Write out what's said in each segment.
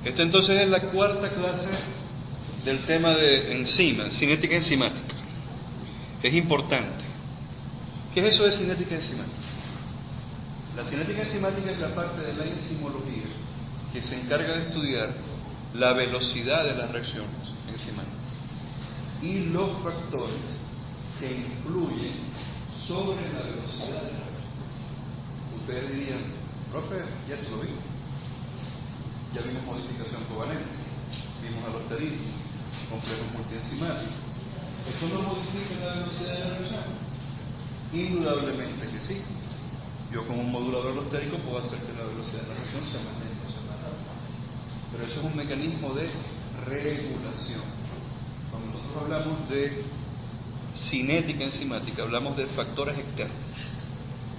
Esta entonces es la cuarta clase del tema de enzimas, cinética enzimática. Es importante. ¿Qué es eso de cinética enzimática? La cinética enzimática es la parte de la enzimología que se encarga de estudiar la velocidad de las reacciones enzimáticas y los factores que influyen sobre la velocidad de la reacción. Ustedes dirían, profe, ya se lo vimos. Ya vimos modificación covalente, vimos alosterismo, complejos multienzimáticos. ¿Eso no modifica la velocidad de la reacción? Indudablemente que sí. Yo con un modulador alostérico puedo hacer que la velocidad de la reacción sea más lenta o sea más rápida. Pero eso es un mecanismo de regulación. Cuando nosotros hablamos de cinética enzimática, hablamos de factores externos.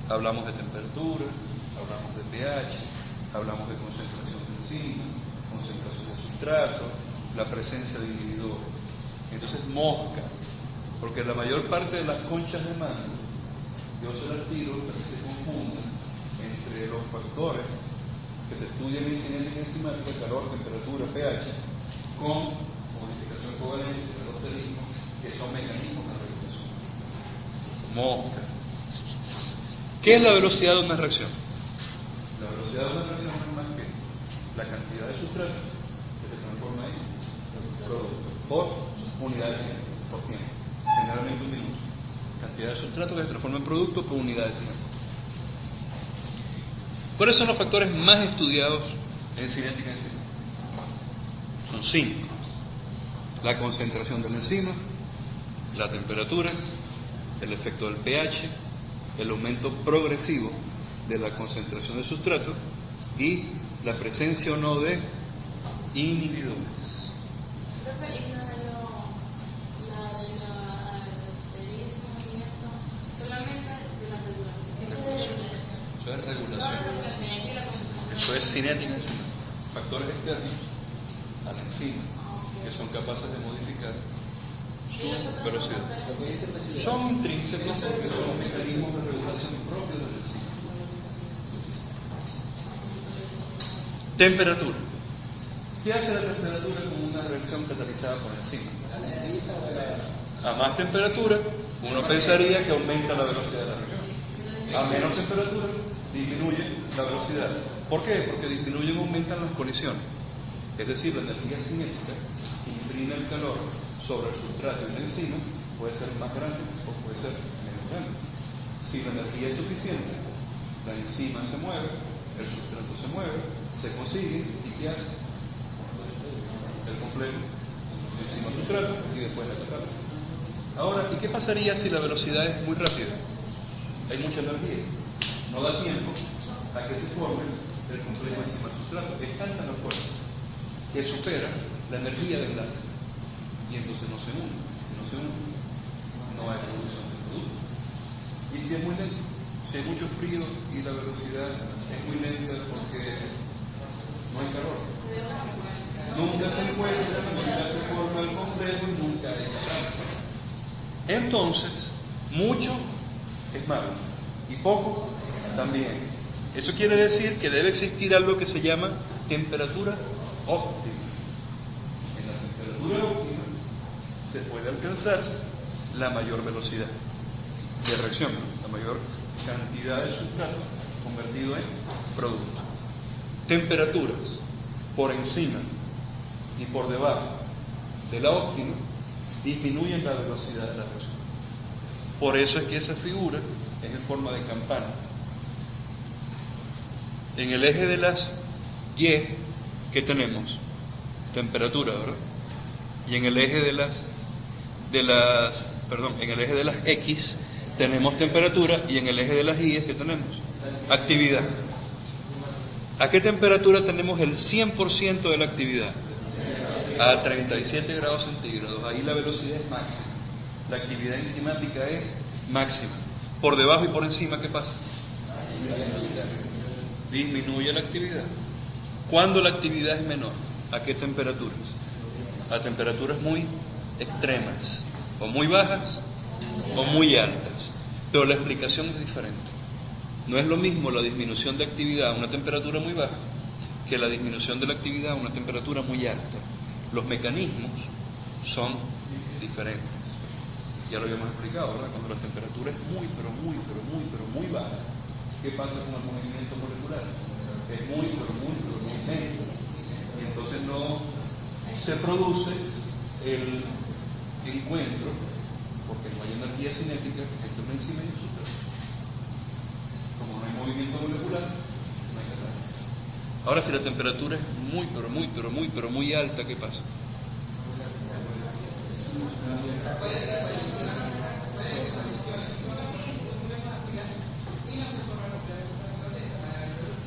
Hablamos de temperatura, hablamos de pH, hablamos de concentración de enzima, concentración de sustrato, la presencia de inhibidores. Entonces, mosca, porque la mayor parte de las conchas de mango, yo se las tiro para que se confundan entre los factores que se estudian en cinética enzimática, calor, temperatura, pH, con modificación covalente, alosterismo, que son mecanismos de regulación. Mosca. ¿Qué es la velocidad de una reacción? La velocidad de una reacción no es más que la cantidad de sustrato que se transforma en producto por unidad de tiempo, por tiempo, generalmente un minuto. Cantidad de sustrato que se transforma en producto por unidad de tiempo. ¿Cuáles son los factores más estudiados en cinética enzimática? Son 5. La concentración de la enzima, la temperatura, el efecto del pH, el aumento progresivo de la concentración de sustrato y la presencia o no de inhibidores. Profe, ¿y la del alosterismo y eso? Solamente de la regulación. Eso es regulación. Solo regulación, y aquí la concentración. Eso es cinética enzimática. Factores externos a la enzima que son capaces de modificar su velocidad. Son intrínsecos porque son mecanismos de regulación propios de la enzima. Temperatura. ¿Qué hace la temperatura con una reacción catalizada por enzima? A más temperatura, uno pensaría que aumenta la velocidad de la reacción. A menos temperatura, disminuye la velocidad. ¿Por qué? Porque disminuyen o aumentan las colisiones. Es decir, la energía cinética que imprime el calor sobre el sustrato y la enzima puede ser más grande o puede ser menos grande. Si la energía es suficiente, la enzima se mueve, el sustrato se mueve, se consigue y ¿qué hace? El complejo enzima-sustrato y después la catálisis. Ahora, ¿y qué pasaría si la velocidad es muy rápida? Hay mucha energía, no da tiempo a que se forme el complejo enzima-sustrato. Es tanta la fuerza que supera la energía del enlace y entonces no se une. Si no se une, no hay producción de producto. Y si es muy lento, si hay mucho frío y la velocidad es muy lenta porque no hay calor, nunca se encuentra, nunca se forma el complejo y nunca hay catálisis. Entonces, mucho es malo y poco también. Eso quiere decir que debe existir algo que se llama temperatura óptima. En la temperatura óptima se puede alcanzar la mayor velocidad de reacción, la mayor cantidad de sustrato convertido en producto. Temperaturas por encima y por debajo de la óptima disminuyen la velocidad de la reacción. Por eso es que esa figura es en forma de campana. En el eje de las Y, ¿qué tenemos? Temperatura, ¿verdad? Y en el eje de las X tenemos temperatura y en el eje de las Y, ¿qué tenemos? Actividad. ¿A qué temperatura tenemos el 100% de la actividad? A 37 grados centígrados. Ahí la velocidad es máxima. La actividad enzimática es máxima. Por debajo y por encima, ¿qué pasa? Disminuye la actividad. ¿Cuándo la actividad es menor? ¿A qué temperaturas? A temperaturas muy extremas, o muy bajas, o muy altas. Pero la explicación es diferente. No es lo mismo la disminución de actividad a una temperatura muy baja que la disminución de la actividad a una temperatura muy alta. Los mecanismos son diferentes. Ya lo habíamos explicado, ¿verdad? Cuando la temperatura es muy baja, ¿qué pasa con el movimiento molecular? Es muy lento. Y entonces no se produce el encuentro, porque no hay energía cinética entre una enzima y un sustrato. Como no hay movimiento molecular, no hay catálisis. Ahora, si la temperatura es muy alta, ¿qué pasa?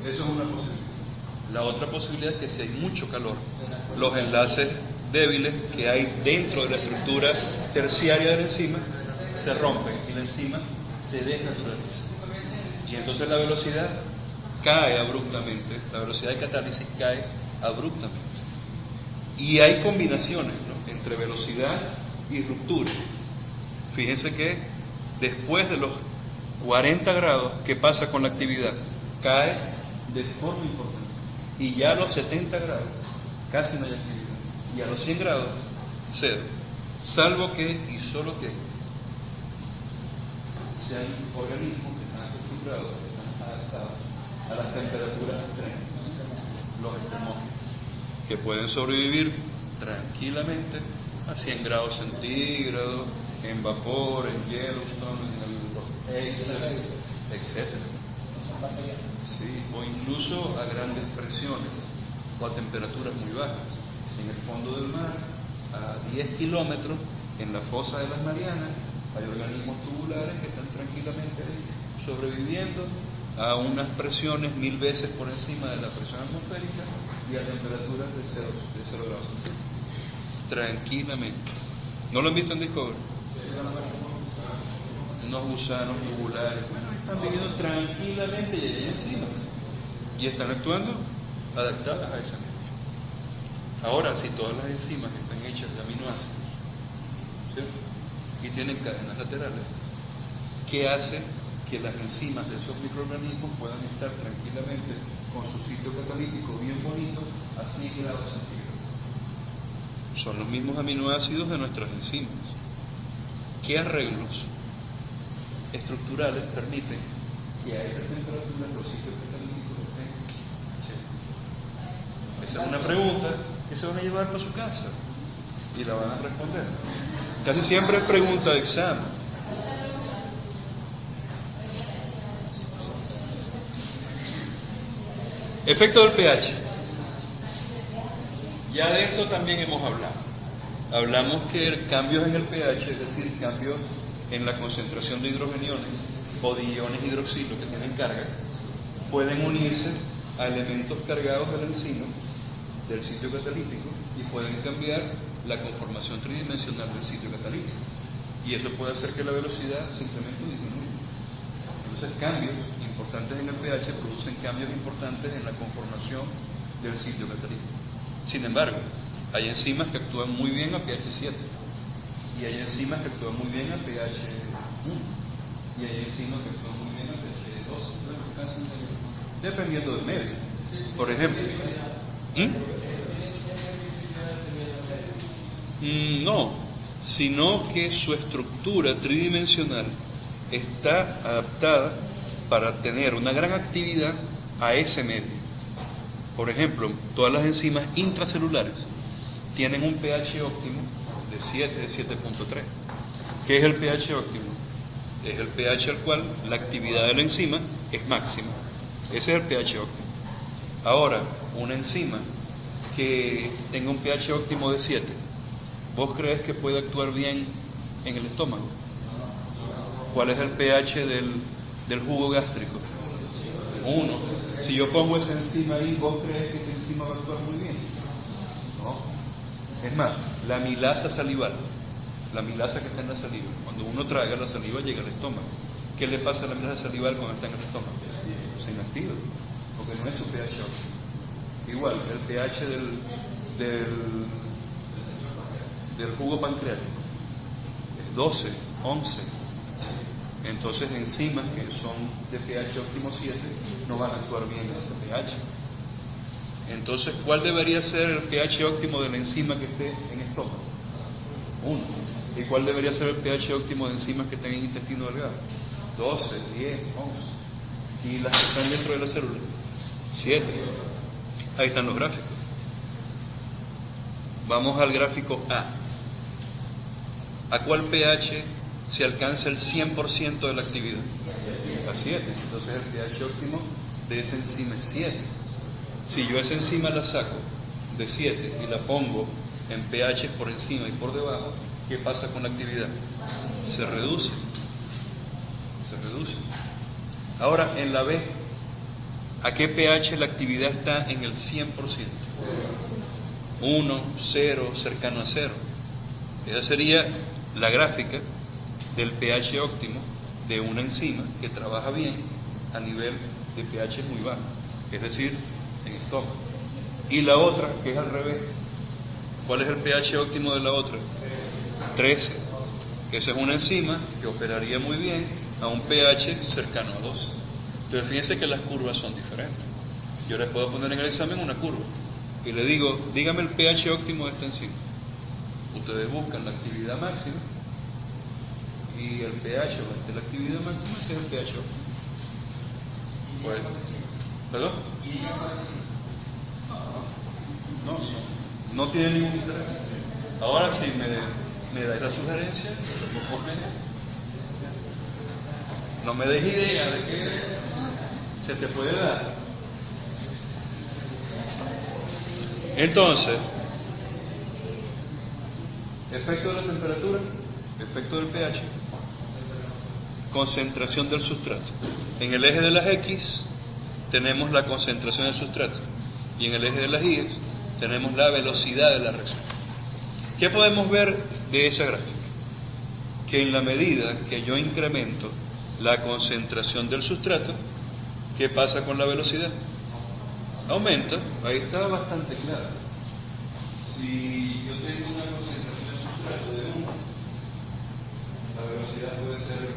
Eso es una posibilidad. La otra posibilidad es que si hay mucho calor, los enlaces débiles que hay dentro de la estructura terciaria de la enzima se rompen y la enzima se desnaturaliza. Y entonces la velocidad cae abruptamente, la velocidad de catálisis cae abruptamente. Y hay combinaciones, ¿no?, entre velocidad y ruptura. Fíjense que después de los 40 grados, ¿qué pasa con la actividad? Cae de forma importante. Y ya a los 70 grados casi no hay actividad. Y a los 100 grados, cero. Salvo que, y solo que, sean organismos que están acostumbrados, que están adaptados a las temperaturas extremas, los extremófilos, que pueden sobrevivir tranquilamente a 100 grados centígrados, en vapor, en Yellowstone, en el etc. Sí, o incluso a grandes presiones o a temperaturas muy bajas. En el fondo del mar, a 10 kilómetros, en la fosa de las Marianas, hay organismos tubulares que están tranquilamente sobreviviendo a unas presiones 1000 veces por encima de la presión atmosférica y a temperaturas de 0 grados centígrados. Tranquilamente. ¿No lo han visto en Discovery? Unos gusanos tubulares, están viviendo tranquilamente y hay enzimas. Y están actuando adaptadas a esa media. Ahora, si todas las enzimas están hechas de aminoácidos, ¿cierto?, y tienen cadenas laterales, ¿qué hace que las enzimas de esos microorganismos puedan estar tranquilamente con su sitio catalítico bien bonito a 100 grados centígrados? Son los mismos aminoácidos de nuestras enzimas. ¿Qué arreglos estructurales permiten que a esa temperatura los sitios catalíticos estén chetos? Esa es una pregunta que se van a llevar para su casa y la van a responder. Casi siempre es pregunta de examen. Efecto del pH. Ya de esto también hemos hablado. Hablamos que cambios en el pH, es decir, cambios en la concentración de hidrogeniones o de iones hidroxilo que tienen carga, pueden unirse a elementos cargados de la enzima del sitio catalítico y pueden cambiar la conformación tridimensional del sitio catalítico. Y eso puede hacer que la velocidad simplemente disminuya. Entonces, cambios importantes en el pH producen cambios importantes en la conformación del sitio catalítico. Sin embargo, hay enzimas que actúan muy bien a pH 7 y hay enzimas que actúan muy bien a pH 1 y hay enzimas que actúan muy bien a pH 2, dependiendo del medio. Por ejemplo, no, sino que su estructura tridimensional está adaptada para tener una gran actividad a ese medio. Por ejemplo, todas las enzimas intracelulares tienen un pH óptimo de 7, de 7.3. ¿Qué es el pH óptimo? Es el pH al cual la actividad de la enzima es máxima. Ese es el pH óptimo. Ahora, una enzima que tenga un pH óptimo de 7, ¿vos crees que puede actuar bien en el estómago? ¿Cuál es el pH del jugo gástrico? 1. Si yo pongo esa enzima ahí, ¿vos crees que esa enzima va a actuar muy bien? No. Es más, la amilasa salival, la amilasa que está en la saliva, cuando uno traga la saliva llega al estómago. ¿Qué le pasa a la amilasa salival cuando está en el estómago? Se inactiva, porque no es su pH óptimo. Igual, el pH del jugo pancreático es 12, 11. Entonces, enzimas que son de pH óptimo 7 no van a actuar bien en ese pH. Entonces, ¿cuál debería ser el pH óptimo de la enzima que esté en el estómago? 1. ¿Y cuál debería ser el pH óptimo de enzimas que estén en el intestino delgado? 12, 10, 11. ¿Y las que están dentro de la célula? 7. Ahí están los gráficos. Vamos al gráfico A. ¿A cuál pH se alcanza el 100% de la actividad? A 7. Entonces el pH óptimo de esa enzima es 7. Si yo esa enzima la saco de 7 y la pongo en pH por encima y por debajo, ¿qué pasa con la actividad? Se reduce. Se reduce. Ahora, en la B, ¿a qué pH la actividad está en el 100%? 1, 0, cercano a 0. Esa sería la gráfica del pH óptimo de una enzima que trabaja bien a nivel de pH muy bajo, es decir, en estómago. Y la otra, que es al revés, ¿cuál es el pH óptimo de la otra? 13. Esa es una enzima que operaría muy bien a un pH cercano a 12. Entonces fíjense que las curvas son diferentes. Yo les puedo poner en el examen una curva y le digo, dígame el pH óptimo de esta enzima. Ustedes buscan la actividad máxima y el pH de la actividad máxima, ese es el pH óptimo. Pues, ¿perdón? No tiene ningún interés. Ahora sí me dais la sugerencia, no me des idea de qué se te puede dar. Entonces, efecto de la temperatura, efecto del pH, concentración del sustrato. En el eje de las X tenemos la concentración del sustrato y en el eje de las Y tenemos la velocidad de la reacción. ¿Qué podemos ver de esa gráfica? Que en la medida que yo incremento la concentración del sustrato, ¿qué pasa con la velocidad? Aumenta. Ahí está bastante claro. Si yo tengo una concentración de sustrato de 1, la velocidad puede ser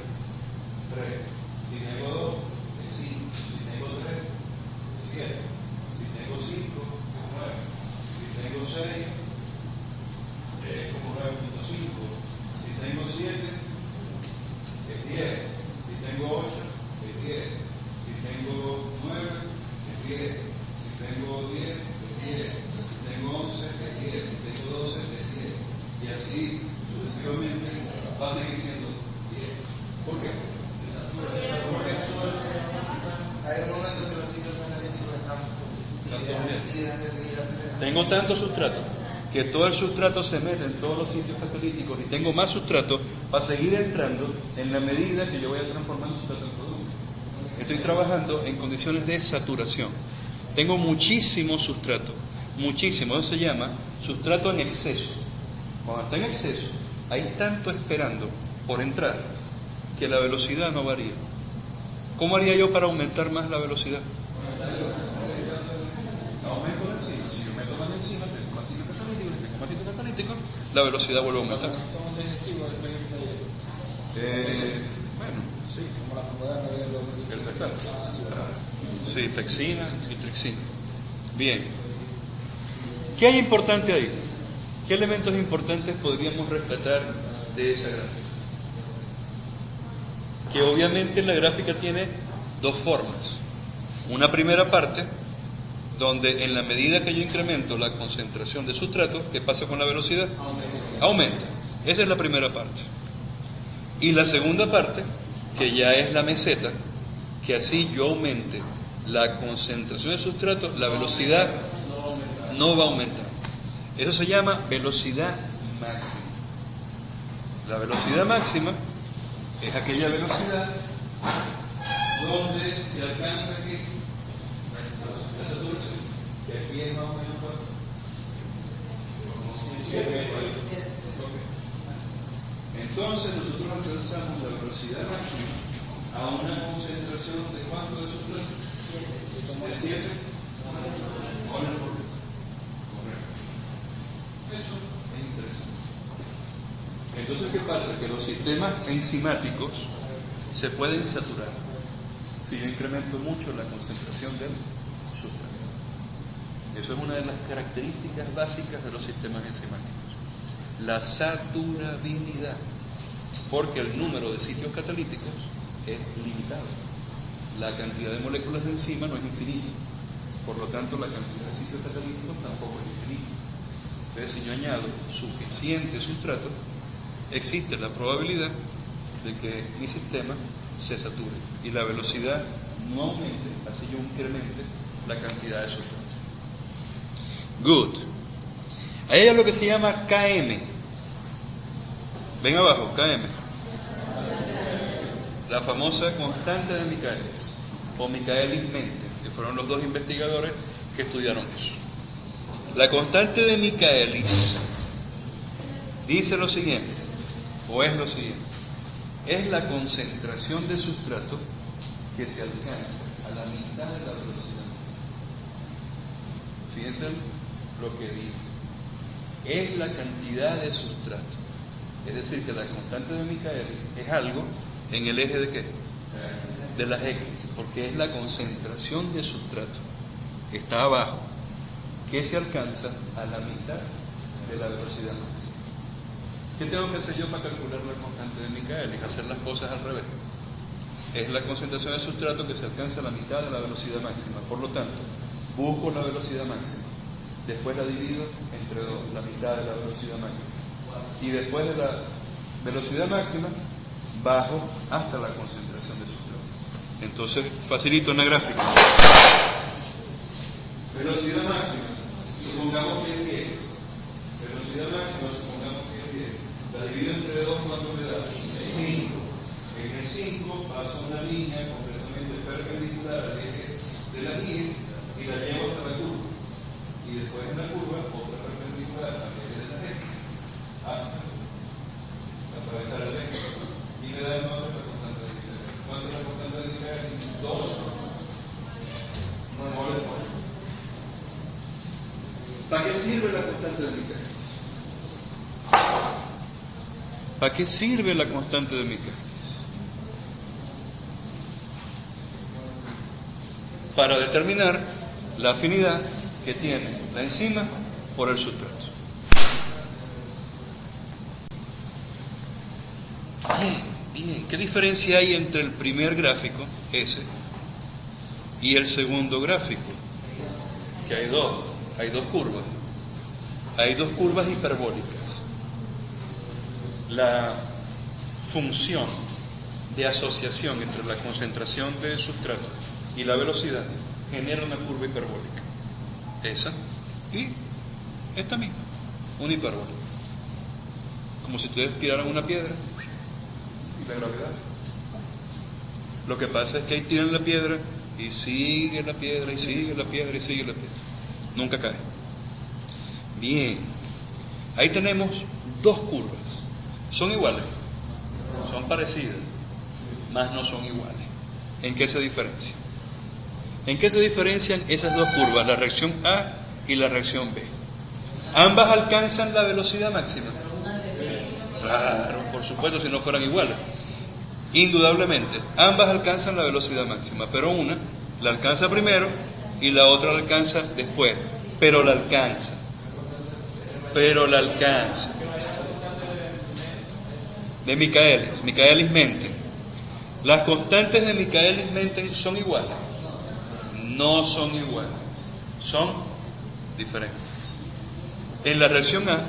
3. Si tengo 2, es 5. Si tengo 3, es 7. Si tengo 5, es 9. Si tengo 6, es como 9.5. Si tengo 7, es 10. Si tengo 8, es 10. Si tengo 9, es 10. Si tengo 10, es 10. Si tengo 11, es 10. Si tengo 12, es 10. Y así sucesivamente va a seguir siendo 10. ¿Por qué? Hay un momento que los sitios analíticos están. Tengo tanto sustrato que todo el sustrato se mete en todos los sitios catalíticos y tengo más sustrato para seguir entrando en la medida que yo voy a transformar el sustrato en producto. Estoy trabajando en condiciones de saturación. Tengo muchísimo sustrato, muchísimo. Eso se llama sustrato en exceso. Cuando está en exceso, hay tanto esperando por entrar que la velocidad no varía. ¿Cómo haría yo para aumentar más la velocidad? Aumento la enzima. Si yo meto más enzima, tengo más sitio catalítico, tengo más sitio catalítico, la velocidad vuelve a aumentar. Bueno, sí. El fectal. Sí, pexina y trixina. Bien. ¿Qué hay importante ahí? ¿Qué elementos importantes podríamos rescatar de esa gráfica? Que obviamente la gráfica tiene dos formas. Una primera parte, donde en la medida que yo incremento la concentración de sustrato, ¿qué pasa con la velocidad? Aumenta. Esa es la primera parte. Y la segunda parte, que ya es la meseta, que así yo aumente la concentración de sustrato, la velocidad no va a aumentar. Eso se llama velocidad máxima. La velocidad máxima es aquella velocidad donde se alcanza aquí la saturación, que aquí es más o menos fuerte. Entonces nosotros alcanzamos la velocidad máxima a una concentración de cuánto de sustrato? De 7 moles por litro. Correcto. Eso es interesante. Entonces, ¿qué pasa? Que los sistemas enzimáticos se pueden saturar si yo incremento mucho la concentración del sustrato. Eso es una de las características básicas de los sistemas enzimáticos. La saturabilidad, porque el número de sitios catalíticos es limitado. La cantidad de moléculas de enzima no es infinita, por lo tanto la cantidad de sitios catalíticos tampoco es infinita. Entonces, si yo añado suficiente sustrato, existe la probabilidad de que mi sistema se sature y la velocidad no aumente, así yo incremente la cantidad de sustrato. Good. Ahí hay lo que se llama KM. Ven abajo, KM. La famosa constante de Michaelis, o Michaelis-Menten, que fueron los dos investigadores que estudiaron eso. La constante de Michaelis dice lo siguiente, o es lo siguiente: es la concentración de sustrato que se alcanza a la mitad de la velocidad máxima. Fíjense lo que dice. Es la cantidad de sustrato. Es decir, que la constante de Michaelis es algo en el eje de ¿qué? De las X, porque es la concentración de sustrato. Está abajo, que se alcanza a la mitad de la velocidad máxima. ¿Qué tengo que hacer yo para calcular la constante de Michaelis? Hacer las cosas al revés. Es la concentración de sustrato que se alcanza a la mitad de la velocidad máxima. Por lo tanto, busco la velocidad máxima. Después la divido entre 2, la mitad de la velocidad máxima. Y después de la velocidad máxima, bajo hasta la concentración de sustrato. Entonces, facilito en la gráfica. Velocidad máxima, supongamos que es 10. Velocidad máxima, supongamos que es 10. La divido entre 2, ¿cuánto me da? 5. En el 5 paso una línea completamente perpendicular al eje de la guía y la llevo hasta la curva. Y después en la curva, otra perpendicular al eje de la X, hasta atravesar el eje. Y me da entonces la constante de Michaelis. ¿Cuánto es la constante de Michaelis? 2. ¿Para qué sirve la constante de Michaelis? ¿Para qué sirve la constante de Michaelis? Para determinar la afinidad que tiene la enzima por el sustrato. Bien. ¿Qué diferencia hay entre el primer gráfico, ese, y el segundo gráfico? Que hay dos curvas. Hay dos curvas hiperbólicas. La función de asociación entre la concentración de sustrato y la velocidad genera una curva hiperbólica. Esa y esta misma, una hiperbólica. Como si ustedes tiraran una piedra y la gravedad. Lo que pasa es que ahí tiran la piedra y sigue la piedra y sigue la piedra y sigue la piedra. Nunca cae. Bien. Ahí tenemos dos curvas. ¿Son iguales? Son parecidas, mas no son iguales. ¿En qué se diferencian? ¿En qué se diferencian esas dos curvas, la reacción A y la reacción B? ¿Ambas alcanzan la velocidad máxima? Claro, por supuesto, si no fueran iguales. Indudablemente, ambas alcanzan la velocidad máxima, pero una la alcanza primero y la otra la alcanza después. Pero la alcanza. De Michaelis-Menten. ¿Las constantes de Michaelis-Menten son iguales? No son iguales, son diferentes. En la reacción A,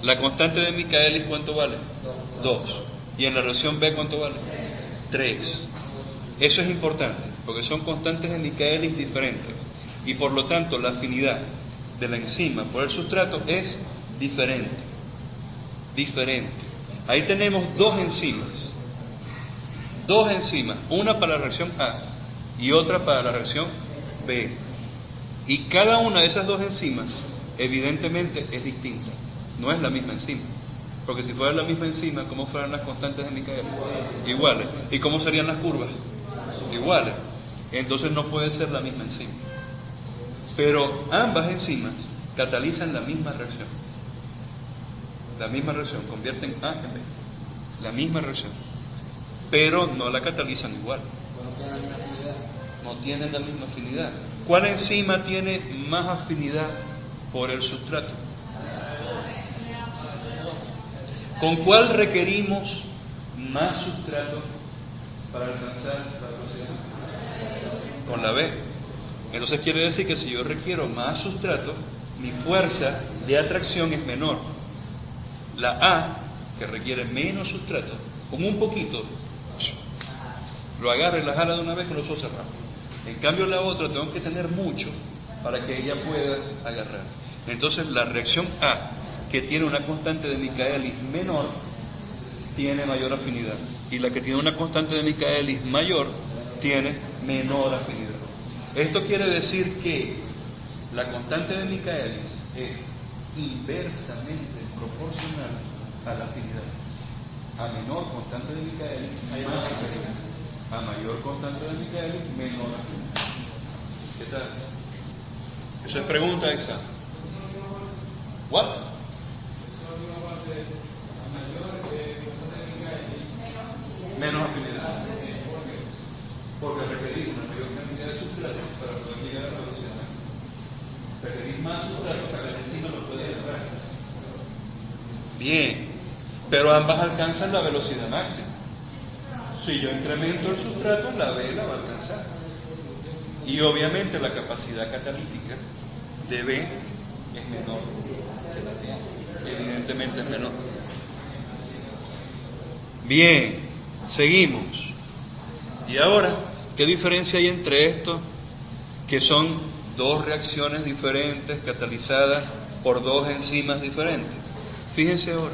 la constante de Michaelis, ¿cuánto vale? 2. Y en la reacción B, ¿cuánto vale? 3. Eso es importante, porque son constantes de Michaelis diferentes. Y por lo tanto, la afinidad de la enzima por el sustrato es diferente. Ahí tenemos dos enzimas, una para la reacción A y otra para la reacción B. Y cada una de esas dos enzimas, evidentemente, es distinta. No es la misma enzima. Porque si fuera la misma enzima, ¿cómo fueran las constantes de Michaelis? Iguales. ¿Y cómo serían las curvas? Iguales. Entonces no puede ser la misma enzima. Pero ambas enzimas catalizan la misma reacción. Convierten A en B. La misma reacción. Pero no la catalizan igual. no tienen la misma afinidad. ¿Cuál enzima tiene más afinidad por el sustrato? ¿Con cuál requerimos más sustrato para alcanzar la velocidad? Con la B. Entonces quiere decir que si yo requiero más sustrato, mi fuerza de atracción es menor. La A, que requiere menos sustrato, con un poquito, lo agarra y la jala de una vez con los ojos cerrados. En cambio la otra tengo que tener mucho para que ella pueda agarrar. Entonces la reacción A, que tiene una constante de Michaelis menor, tiene mayor afinidad. Y la que tiene una constante de Michaelis mayor, tiene menor afinidad. Esto quiere decir que la constante de Michaelis es inversamente proporcional a la afinidad. A menor constante de Michaelis, más afinidad. A mayor constante de Michaelis, menor afinidad. ¿Qué tal? Eso es pregunta de examen. ¿What? Menos afinidad. Porque requerís una mayor cantidad de sustrato para poder llegar a la velocidad máxima. Requerís más sustrato para que la enzima lo pueda agarrar. Bien, pero ambas alcanzan la velocidad máxima. Si yo incremento el sustrato, la B la va a alcanzar. Y obviamente la capacidad catalítica de B es menor que la D. Evidentemente es menor. Bien, seguimos. Y ahora, ¿qué diferencia hay entre esto, que son dos reacciones diferentes catalizadas por dos enzimas diferentes? Fíjense ahora.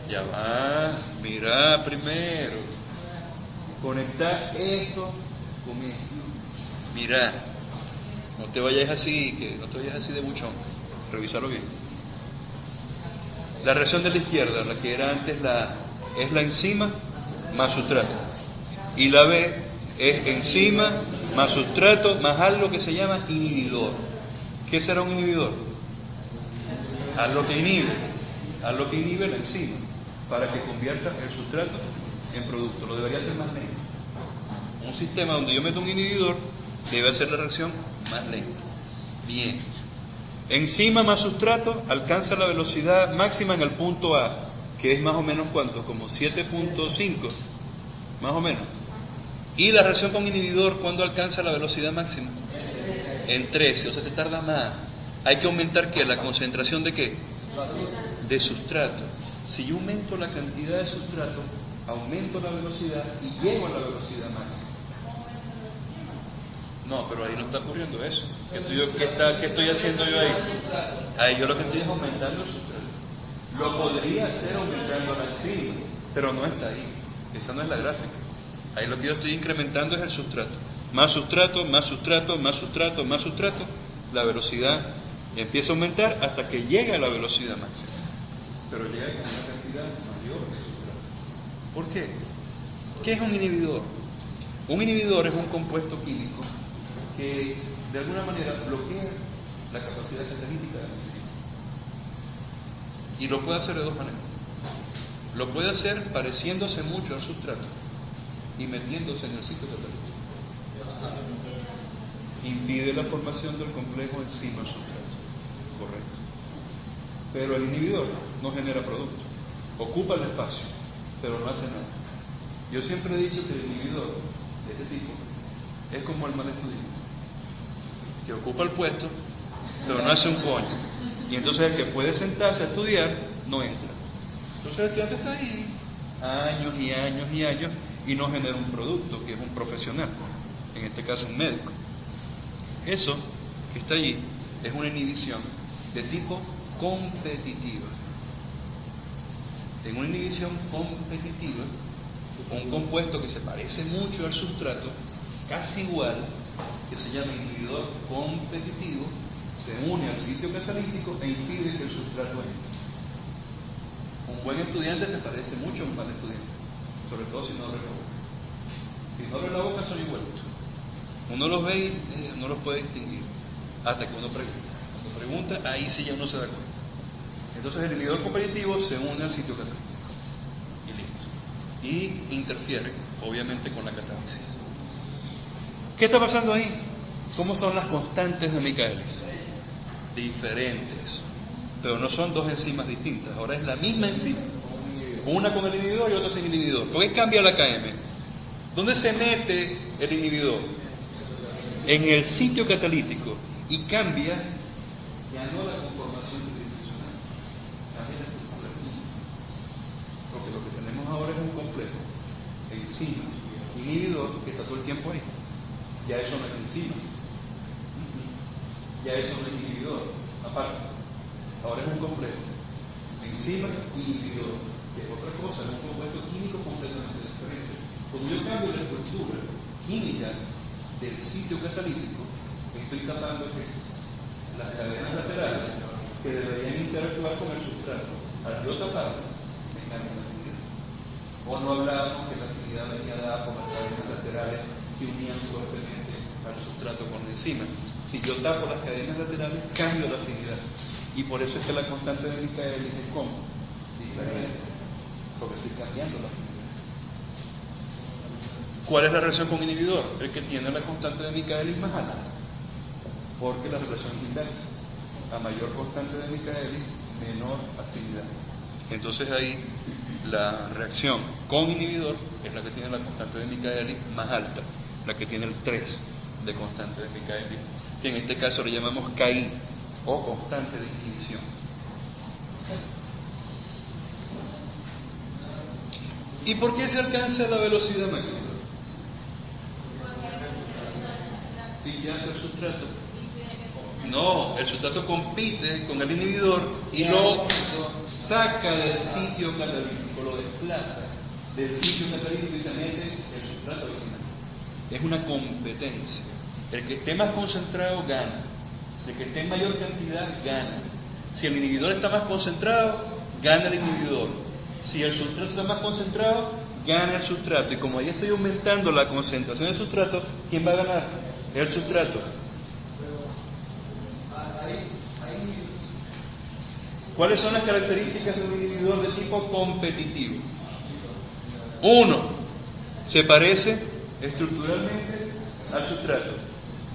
Ya va, mira primero. Conectar esto con esto. Mira, no te vayas así, de buchón. Revísalo bien. La reacción de la izquierda, la que era antes es la enzima más sustrato. Y la B es enzima más sustrato más algo que se llama inhibidor. ¿Qué será un inhibidor? Algo que inhibe la enzima para que convierta el sustrato en producto. Lo debería hacer más lento. Un sistema donde yo meto un inhibidor debe hacer la reacción más lenta. Bien. Enzima más sustrato alcanza la velocidad máxima en el punto A, que es más o menos ¿cuánto? Como 7.5, más o menos. Y la reacción con inhibidor, ¿cuándo alcanza la velocidad máxima? En 13, o sea, se tarda más. Hay que aumentar ¿qué? La concentración de ¿qué? De sustrato. Si yo aumento la cantidad de sustrato, aumento la velocidad y llego a la velocidad máxima. No, pero ahí no está ocurriendo eso. ¿Qué estoy haciendo yo ahí? Ahí yo lo que estoy es aumentando el sustrato. Lo podría hacer aumentando la enzima, pero no está ahí. Esa no es la gráfica. Ahí lo que yo estoy incrementando es el sustrato. Más sustrato, más sustrato, más sustrato, más sustrato. La velocidad empieza a aumentar hasta que llega a la velocidad máxima. Pero llega con una cantidad mayor de sustrato. ¿Por qué? ¿Qué es un inhibidor? Un inhibidor es un compuesto químico que de alguna manera bloquea la capacidad catalítica de la enzima. Y lo puede hacer de dos maneras. Lo puede hacer pareciéndose mucho al sustrato y metiéndose en el sitio catalítico. Impide la formación del complejo enzima-sustrato. Correcto. Pero el inhibidor no genera producto. Ocupa el espacio, pero no hace nada. Yo siempre he dicho que el inhibidor de este tipo es como el mal estudiante, que ocupa el puesto, pero no hace un coño. Y entonces el que puede sentarse a estudiar no entra. Entonces el estudiante está ahí años y años y años y no genera un producto, que es un profesional, en este caso un médico. Eso que está allí es una inhibición de tipo competitiva. En una inhibición competitiva, un compuesto que se parece mucho al sustrato, casi igual, que se llama inhibidor competitivo, se une al sitio catalítico e impide que el sustrato entre. Un buen estudiante se parece mucho a un mal estudiante, sobre todo si no abre la boca. Si no abre la boca son igualitos. Uno los ve y no los puede distinguir hasta que uno pregunta. Cuando pregunta, ahí sí ya uno se da cuenta. Entonces el inhibidor competitivo se une al sitio catalítico y listo. Y interfiere obviamente con la catálisis. ¿Qué está pasando ahí? ¿Cómo son las constantes de Michaelis? Diferentes, pero no son dos enzimas distintas, ahora es la misma enzima, una con el inhibidor y otra sin inhibidor. ¿Por qué cambia la KM? ¿Dónde se mete el inhibidor? En el sitio catalítico, y cambia ya no la conformación tridimensional, cambia la estructura química, porque lo que tenemos ahora es un complejo enzima, inhibidor, que está todo el tiempo ahí. Ya eso no es enzima, ya eso no es inhibidor, aparte. Ahora es un complejo enzima inhibidor, que es otra cosa, es un compuesto químico completamente diferente. Cuando yo cambio la estructura química del sitio catalítico, estoy tapando que las cadenas laterales que deberían interactuar con el sustrato, al yo taparlas, me cambian la afinidad. O no hablábamos que la afinidad venía dada por las cadenas laterales que unían fuertemente al sustrato con la enzima. Si yo tapo las cadenas laterales, cambio la afinidad. Y por eso es que la constante de Michaelis es como diferente, porque estoy cambiando la afinidad. ¿Cuál es la relación con inhibidor? El que tiene la constante de Michaelis más alta, porque la relación es inversa. A mayor constante de Michaelis, menor afinidad. Entonces ahí la reacción con inhibidor es la que tiene la constante de Michaelis más alta, la que tiene el 3 de constante de Michaelis, que en este caso le llamamos KI, o constante de inhibición. ¿Y por qué se alcanza la velocidad máxima? ¿Y qué hace el sustrato? No, el sustrato compite con el inhibidor y lo saca del sitio catalítico, lo desplaza del sitio catalítico y se mete el sustrato original. Es una competencia. El que esté más concentrado gana. El que esté en mayor cantidad gana. Si el inhibidor está más concentrado, gana el inhibidor. Si el sustrato está más concentrado, gana el sustrato. Y como ahí estoy aumentando la concentración del sustrato, ¿quién va a ganar? El sustrato. ¿Cuáles son las características de un inhibidor de tipo competitivo? 1. Se parece estructuralmente al sustrato.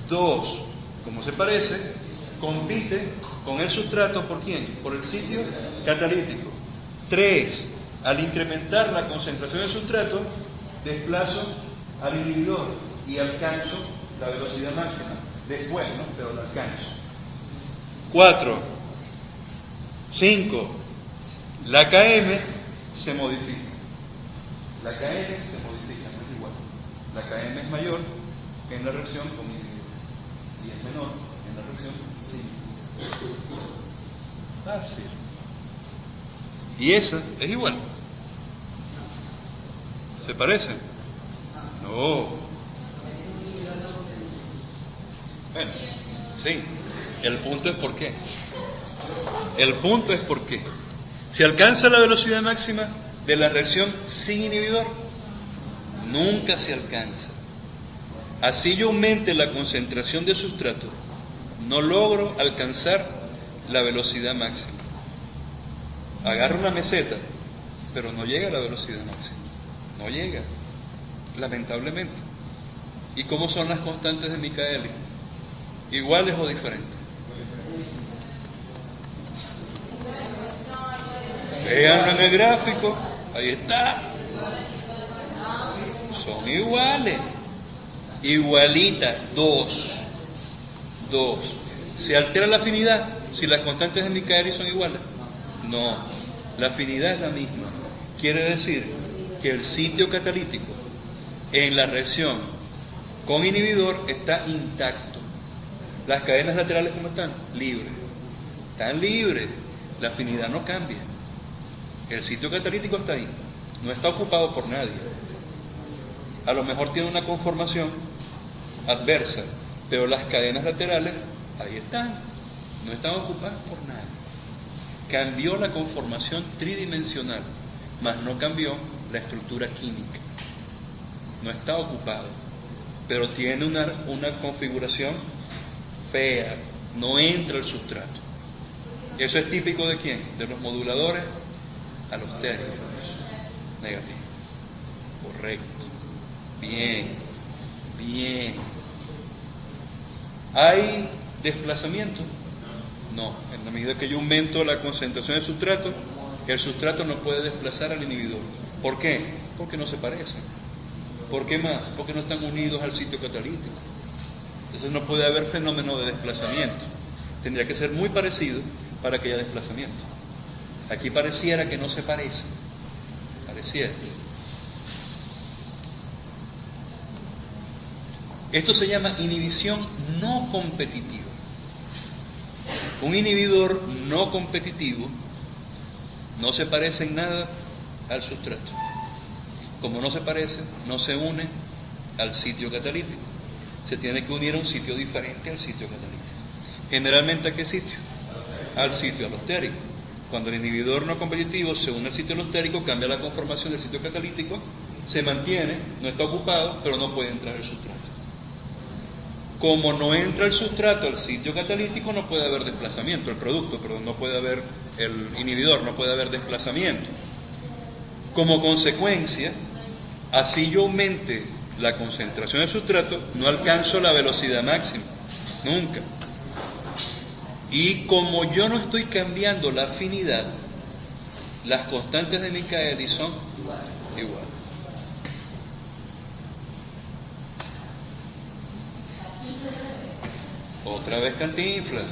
2. Como se parece, compite con el sustrato, ¿por quién? Por el sitio catalítico. 3. Al incrementar la concentración del sustrato, desplazo al inhibidor y alcanzo la velocidad máxima. Después, ¿no? Pero la alcanzo. 4. 5. La KM se modifica. La KM se modifica, no es igual. La KM es mayor en la reacción con inhibidor y es menor en la reacción sin inhibidor. Fácil. Y esa es igual. ¿Se parecen? No. Bueno, sí. El punto es por qué. El punto es por qué. Si alcanza la velocidad máxima de la reacción sin inhibidor, nunca se alcanza. Así yo aumente la concentración de sustrato, no logro alcanzar la velocidad máxima. Agarro una meseta, pero no llega a la velocidad máxima. No llega, lamentablemente. ¿Y cómo son las constantes de Michaelis? ¿Iguales o diferentes? Veanlo en el gráfico, ahí está. Son iguales, igualitas, 2. ¿Se altera la afinidad si las constantes de Michaelis son iguales? No, la afinidad es la misma. Quiere decir que el sitio catalítico en la reacción con inhibidor está intacto. Las cadenas laterales, ¿cómo están? Libres. Están libres. La afinidad no cambia. El sitio catalítico está ahí. No está ocupado por nadie. A lo mejor tiene una conformación adversa, pero las cadenas laterales ahí están. No están ocupadas por nadie. Cambió la conformación tridimensional, mas no cambió la estructura química. No está ocupado, pero tiene una configuración fea, no entra el sustrato. Eso es típico ¿de quién? De los moduladores alostéricos. Negativo. Correcto. Bien, bien. ¿Hay desplazamiento? No. En la medida que yo aumento la concentración del sustrato, el sustrato no puede desplazar al inhibidor. ¿Por qué? Porque no se parecen. ¿Por qué más? Porque no están unidos al sitio catalítico. Entonces no puede haber fenómeno de desplazamiento. Tendría que ser muy parecido para que haya desplazamiento. Aquí pareciera que no se parecen. Pareciera. Esto se llama inhibición no competitiva. Un inhibidor no competitivo no se parece en nada al sustrato. Como no se parece, no se une al sitio catalítico. Se tiene que unir a un sitio diferente al sitio catalítico. Generalmente, ¿a qué sitio? Al sitio alostérico. Cuando el inhibidor no competitivo se une al sitio alostérico, cambia la conformación del sitio catalítico, se mantiene, no está ocupado, pero no puede entrar el sustrato. Como no entra el sustrato al sitio catalítico, no puede haber desplazamiento, no puede haber el inhibidor, no puede haber desplazamiento. Como consecuencia, así yo aumente la concentración del sustrato, no alcanzo la velocidad máxima, nunca. Y como yo no estoy cambiando la afinidad, las constantes de Michaelis son iguales. Otra vez Cantinflas.